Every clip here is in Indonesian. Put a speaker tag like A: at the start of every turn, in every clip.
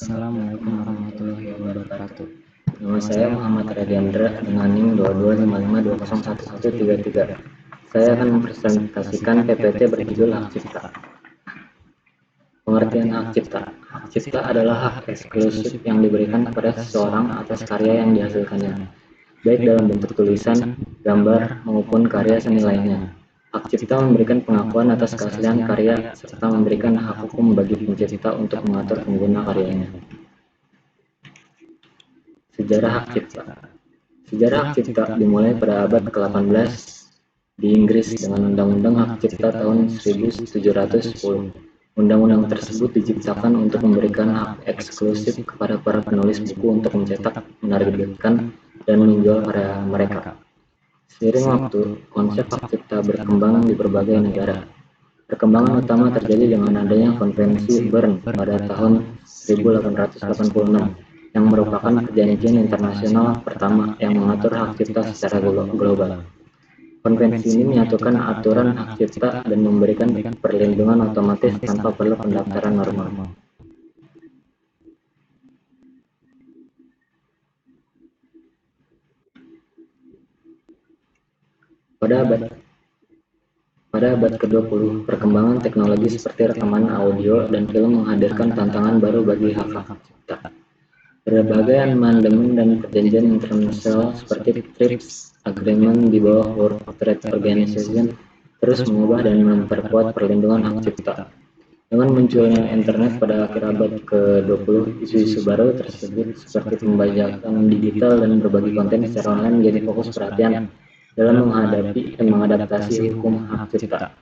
A: Assalamualaikum warahmatullahi wabarakatuh. Nama saya Muhammad Radiandra dengan NIM 2255201133. Saya akan mempresentasikan PPT berjudul Hak Cipta. Pengertian hak cipta. Hak cipta adalah hak eksklusif yang diberikan kepada seseorang atas karya yang dihasilkannya, baik dalam bentuk tulisan, gambar, maupun karya seni lainnya. Hak cipta memberikan pengakuan atas keaslian karya serta memberikan hak hukum bagi pencipta untuk mengatur pengguna karyanya. Sejarah hak cipta. Sejarah hak cipta dimulai pada abad ke-18 di Inggris dengan Undang-Undang Hak Cipta tahun 1710. Undang-undang tersebut diciptakan untuk memberikan hak eksklusif kepada para penulis buku untuk mencetak, menerbitkan, dan menjual karya mereka. Seiring waktu, konsep hak cipta berkembang di berbagai negara. Perkembangan utama terjadi dengan adanya Konvensi Bern pada tahun 1886, yang merupakan perjanjian internasional pertama yang mengatur hak cipta secara global. Konvensi ini menyatukan aturan hak cipta dan memberikan perlindungan otomatis tanpa perlu pendaftaran normal. Pada abad ke-20, perkembangan teknologi seperti rekaman audio dan film menghadirkan tantangan baru bagi hak cipta. Berbagai amandemen dan perjanjian internasional seperti TRIPS Agreement di bawah World Trade Organization terus mengubah dan memperkuat perlindungan hak cipta. Dengan munculnya internet pada akhir abad ke-20, isu-isu baru tersebut seperti pembajakan digital dan berbagi konten secara online menjadi fokus perhatian dalam menghadapi dan mengadaptasi hukum hak cipta.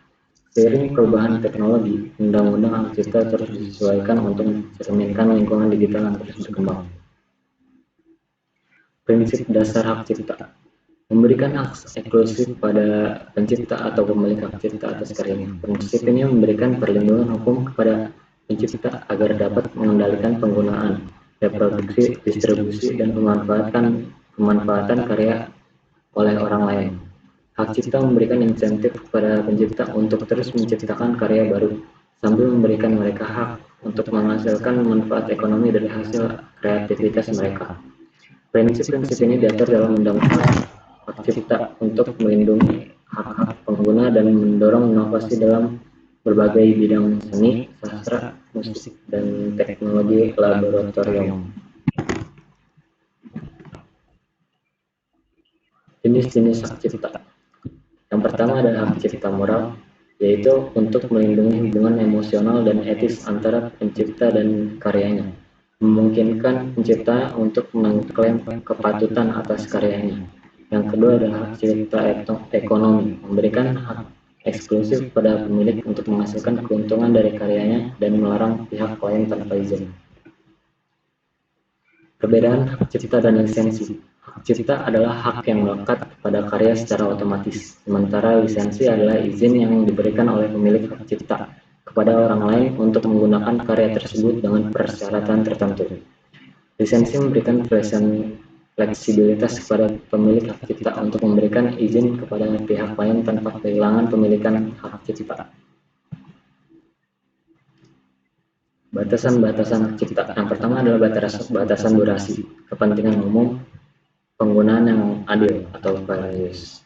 A: Seiring perubahan teknologi, undang-undang hak cipta terus disesuaikan untuk mencerminkan lingkungan digital yang terus berkembang. Prinsip dasar hak cipta memberikan hak eksklusif pada pencipta atau pemilik hak cipta atas karyanya. Prinsip ini memberikan perlindungan hukum kepada pencipta agar dapat mengendalikan penggunaan, reproduksi, distribusi, dan pemanfaatan karya oleh orang lain. Hak cipta memberikan insentif kepada pencipta untuk terus menciptakan karya baru, sambil memberikan mereka hak untuk menghasilkan manfaat ekonomi dari hasil kreativitas mereka. Prinsip-prinsip ini diatur dalam Undang-Undang Hak Cipta untuk melindungi hak-hak pengguna dan mendorong inovasi dalam berbagai bidang seni, sastra, musik, dan teknologi laboratorium. Jenis-jenis hak cipta. Yang pertama adalah hak cipta moral, yaitu untuk melindungi hubungan emosional dan etis antara pencipta dan karyanya, memungkinkan pencipta untuk mengklaim kepatutan atas karyanya. Yang kedua adalah hak cipta ekonomi, memberikan hak eksklusif pada pemilik untuk menghasilkan keuntungan dari karyanya dan melarang pihak lain tanpa izin. Perbedaan hak cipta dan lisensi. Hak cipta adalah hak yang melekat pada karya secara otomatis, sementara lisensi adalah izin yang diberikan oleh pemilik hak cipta kepada orang lain untuk menggunakan karya tersebut dengan persyaratan tertentu. Lisensi memberikan fleksibilitas kepada pemilik hak cipta untuk memberikan izin kepada pihak lain tanpa kehilangan pemilikan hak cipta. Batasan-batasan hak cipta. Yang pertama adalah batasan durasi, kepentingan umum, penggunaan yang adil atau fair use.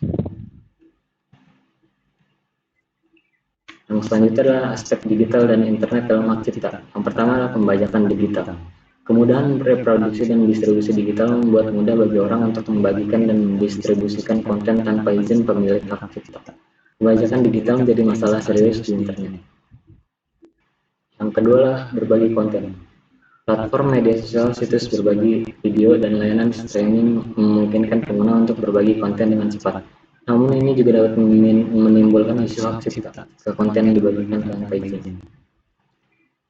A: Yang selanjutnya adalah aspek digital dan internet dalam hak cipta. Yang pertama adalah pembajakan digital. Kemudahan reproduksi dan distribusi digital membuat mudah bagi orang untuk membagikan dan mendistribusikan konten tanpa izin pemilik hak cipta. Pembajakan digital menjadi masalah serius di internet. Yang kedua adalah berbagi konten. Platform media sosial, situs berbagi video, dan layanan streaming memungkinkan pengguna untuk berbagi konten dengan cepat. Namun ini juga dapat menimbulkan isu hak cipta ke konten yang dibagikan tanpa izin.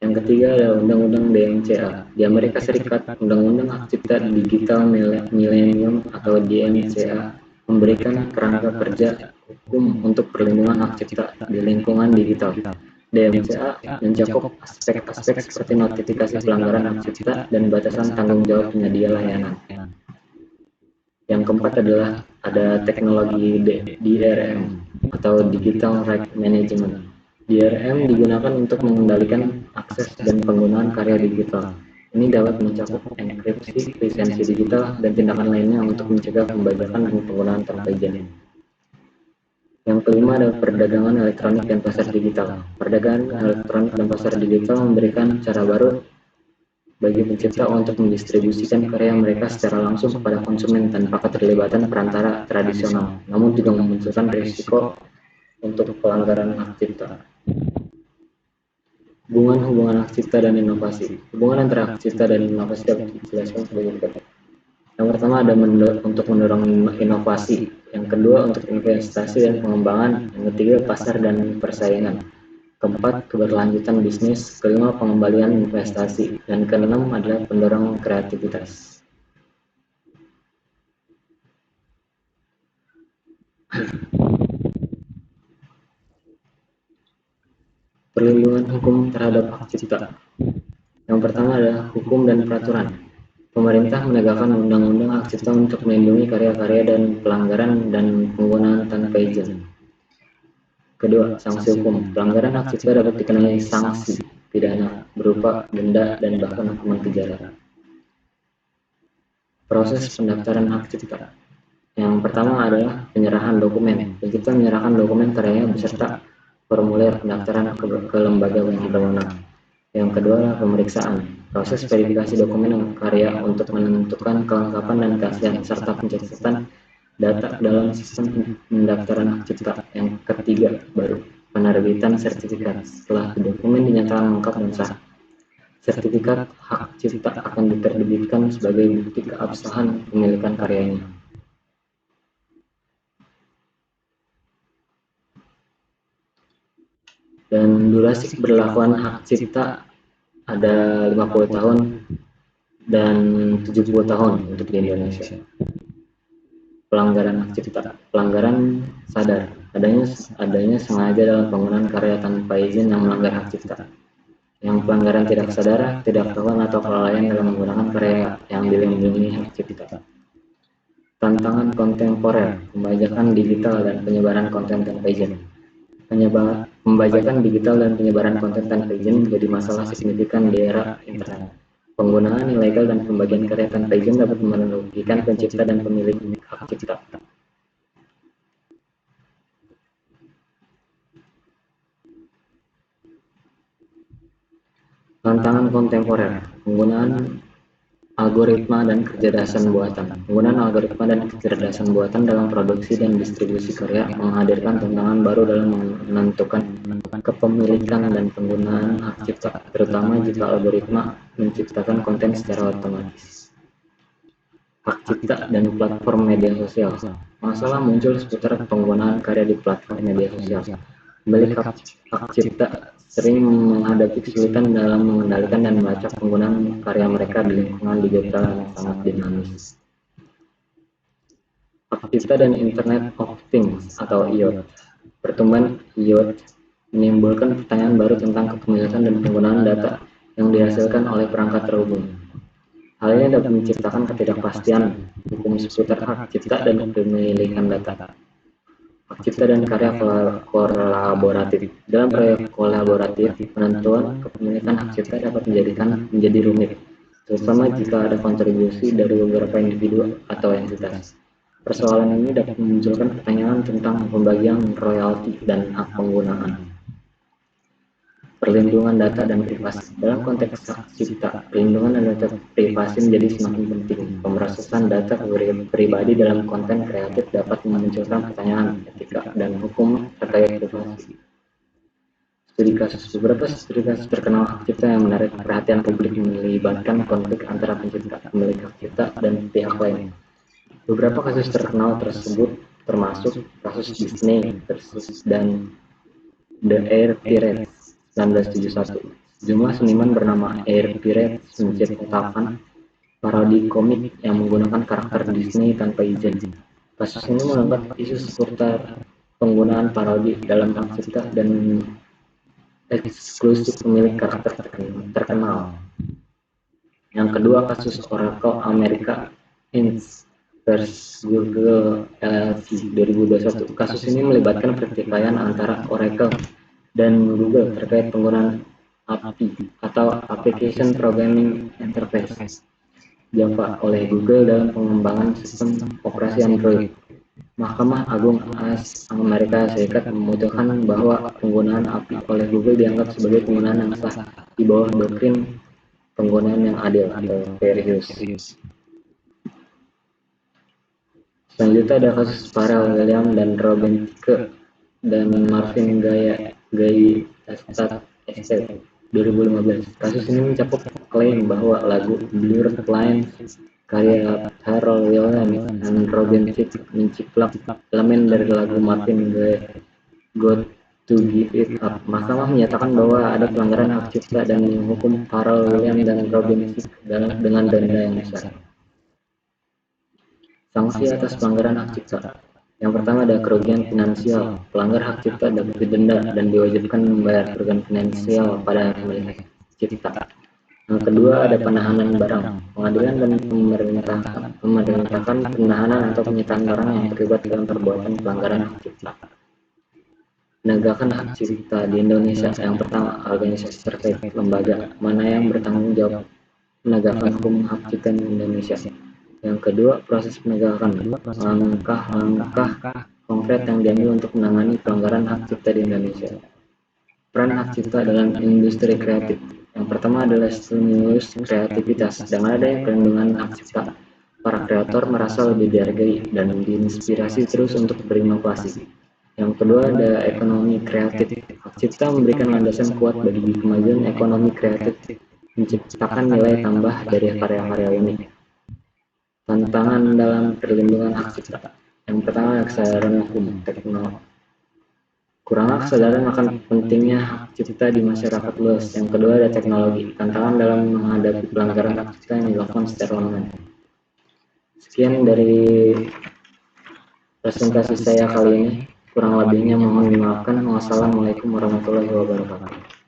A: Yang ketiga adalah Undang-Undang DMCA. Di Amerika Serikat, Undang-Undang Hak Cipta Digital Millennium atau DMCA memberikan kerangka kerja hukum untuk perlindungan hak cipta di lingkungan digital. DMCA mencakup aspek-aspek seperti notifikasi pelanggaran hak cipta dan batasan tanggung jawab penyedia layanan. Yang keempat adalah ada teknologi DRM atau Digital Rights Management. DRM digunakan untuk mengendalikan akses dan penggunaan karya digital. Ini dapat mencakup enkripsi, lisensi digital, dan tindakan lainnya untuk mencegah pembajakan dan penggunaan tanpa izin. Yang kelima adalah perdagangan elektronik dan pasar digital. Perdagangan elektronik dan pasar digital memberikan cara baru bagi pencipta untuk mendistribusikan karya mereka secara langsung kepada konsumen tanpa keterlibatan perantara tradisional, namun juga memunculkan risiko untuk pelanggaran hak cipta. Hubungan hak cipta dan inovasi. Hubungan antara hak cipta dan inovasi dapat dijelaskan sebagai berikut. Yang pertama ada untuk mendorong inovasi, yang kedua untuk investasi dan pengembangan, yang ketiga pasar dan persaingan, keempat keberlanjutan bisnis, kelima pengembalian investasi, dan keenam adalah pendorong kreativitas. Perlindungan hukum terhadap hak cipta. Yang pertama adalah hukum dan peraturan. Pemerintah menegakkan undang-undang hak cipta untuk melindungi karya-karya dan pelanggaran dan penggunaan tanpa izin. Kedua, sanksi hukum. Pelanggaran hak cipta dapat dikenai sanksi pidana berupa denda dan bahkan hukuman penjara. Proses pendaftaran hak cipta. Yang pertama adalah penyerahan dokumen. Pencipta menyerahkan dokumen karyanya beserta formulir pendaftaran ke lembaga yang berwenang. Yang kedua adalah pemeriksaan. Proses verifikasi dokumen karya untuk menentukan kelengkapan dan keaslian serta pencatatan data dalam sistem pendaftaran hak cipta. Yang ketiga baru penerbitan sertifikat. Setelah dokumen dinyatakan lengkap dan sah, sertifikat hak cipta akan diterbitkan sebagai bukti keabsahan pemilikan karyanya. Dan durasi berlakuan hak cipta ada 50 tahun dan 70 tahun untuk di Indonesia. Pelanggaran hak cipta. Pelanggaran sadar. Adanya sengaja dalam penggunaan karya tanpa izin yang melanggar hak cipta. Yang pelanggaran tidak sadar, tidak tahu atau kelalaian dalam menggunakan karya yang dilindungi hak cipta. Tantangan kontemporer, pembajakan digital dan penyebaran konten tanpa izin. Pembajakan digital dan penyebaran konten tanpa izin menjadi masalah signifikan di era internet. Penggunaan ilegal dan pembagian karya tanpa izin dapat merugikan pencipta dan pemilik hak cipta. Tantangan kontemporer, penggunaan algoritma dan kecerdasan buatan. Penggunaan algoritma dan kecerdasan buatan dalam produksi dan distribusi karya menghadirkan tantangan baru dalam menentukan kepemilikan dan penggunaan hak cipta, terutama jika algoritma menciptakan konten secara otomatis. Hak cipta dan platform media sosial. Masalah muncul seputar penggunaan karya di platform media sosial. Pemilik hak cipta sering menghadapi kesulitan dalam mengendalikan dan melacak penggunaan karya mereka di lingkungan digital yang sangat dinamis. Hak cipta dan Internet of Things atau IoT. Pertumbuhan IoT menimbulkan pertanyaan baru tentang kepemilikan dan penggunaan data yang dihasilkan oleh perangkat terhubung. Hal ini dapat menciptakan ketidakpastian hukum seputar hak cipta dan kepemilikan data. Hak cipta dan karya kolaboratif. Dalam proyek kolaboratif, penentuan kepemilikan hak cipta dapat menjadi rumit, terutama jika ada kontribusi dari beberapa individu atau entitas. Persoalan ini dapat memunculkan pertanyaan tentang pembagian royalti dan hak penggunaan. Perlindungan data dan privasi. Dalam konteks hak cipta, perlindungan data privasi menjadi semakin penting. Pemrosesan data pribadi dalam konten kreatif dapat memunculkan pertanyaan etika dan hukum terkait privasi. Beberapa studi kasus terkenal hak cipta yang menarik perhatian publik melibatkan konflik antara pencipta, pemilik hak cipta, dan pihak lain. Beberapa kasus terkenal tersebut termasuk kasus Disney versus dan The Air Pirates 1971. Sejumlah seniman bernama Air Pirates menciptakan parodi komik yang menggunakan karakter Disney tanpa izin. Kasus ini mengangkat isu seputar penggunaan parodi dalam hak cipta dan eksklusif pemilik karakter terkenal. Yang kedua, kasus Oracle America Inc. versus Google LLC 2021. Kasus ini melibatkan pertikaian antara Oracle dan Google terkait penggunaan API atau Application Programming Interface Java oleh Google dalam pengembangan sistem operasi Android. Mahkamah Agung AS Amerika Serikat memutuskan bahwa penggunaan API oleh Google dianggap sebagai penggunaan yang sah di bawah doktrin penggunaan yang adil atau fair use. Selanjutnya ada kasus Pharrell Williams dan Robin Thicke dan Marvin Gaye Estate 2015. Kasus ini mencakup klaim bahwa lagu Blurred Lines karya Pharrell Williams dan Robin Thicke menciplak elemen dari lagu Marvin Gaye Got to Give It Up. Mahkamah menyatakan bahwa ada pelanggaran hak cipta dan menghukum Pharrell Williams dan Robin Thicke dengan denda yang besar. Sanksi atas pelanggaran hak cipta. Yang pertama ada kerugian finansial. Pelanggar hak cipta dapat didenda dan diwajibkan membayar kerugian finansial pada pemilik cipta. Yang kedua ada penahanan barang. Pengadilan dan memerintahkan penahanan atau penyitaan barang yang terlibat dalam perbuatan pelanggaran hak cipta. Penegakan hak cipta di Indonesia. Yang pertama, organisasi terkait lembaga mana yang bertanggung jawab menegakkan hukum hak cipta di Indonesia. Yang kedua, proses penegakan, langkah-langkah konkret yang diambil untuk menangani pelanggaran hak cipta di Indonesia. Peran hak cipta dalam industri kreatif. Yang pertama adalah stimulus kreativitas. Dengan adanya perlindungan hak cipta, para kreator merasa lebih dihargai dan diinspirasi terus untuk berinovasi. Yang kedua ada ekonomi kreatif. Hak cipta memberikan landasan kuat bagi kemajuan ekonomi kreatif, menciptakan nilai tambah dari karya-karya unik. Tantangan dalam perlindungan hak cipta. Yang pertama, kesadaran hukum teknologi. Kurangnya kesadaran akan pentingnya hak cipta di masyarakat luas. Yang kedua ada teknologi. Tantangan dalam menghadapi pelanggaran hak cipta yang dilakukan secara online. Sekian dari presentasi saya kali ini. Kurang lebihnya mohon dimaafkan. Wassalamualaikum warahmatullahi wabarakatuh.